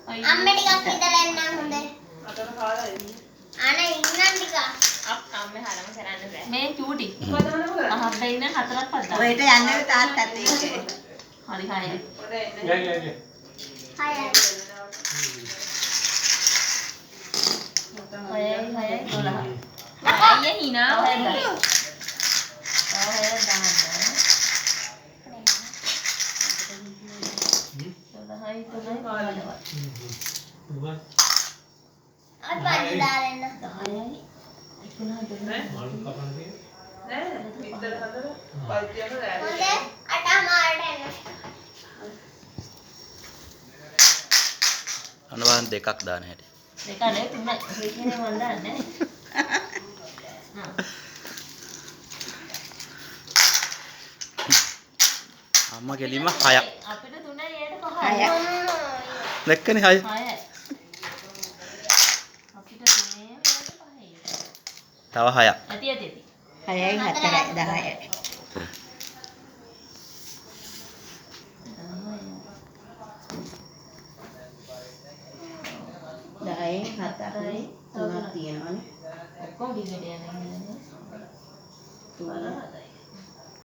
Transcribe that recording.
අම්මේ ටිකක් ඉඳලා එන්න හොඳයි. අතන කාලා එන්නේ. අනේ ඉන්නම් ටික. අම්මේ හරම කරන්න බෑ. මේ චූටි. අහබ්බේ ඉන්න හතරක් පද්දා. ඔයට යන්නේ තාත්තත් එක්ක. හරි හයි. ඔය එන්න. යයි. හයි. හයි 12. අයියේ hina. ඔය දාන්න. අත් බඩ දාන්න. 10යි. 11 මාළු කපන්නේ. නෑ. විතර හදලා පල්තියම දාන්න. හොඳේ. අටමාරට එන්න. අනවන් දෙකක් දාන හැටි. දෙක නේ තුනයි. ඔය කියන්නේ මන් දාන්නේ. අම්මා ගෙලිම 6ක්. අපිට 3යි ඒකට 5යි. දැක්කනේ 6. 6යි. අපිට 3යි ඒකට 5යි. තව 6ක්. ඇති. 6යි 4යි 10යි. 10යි 4යි 3ක් තියෙනවනේ. ඔක්කොම දිගට යනවා.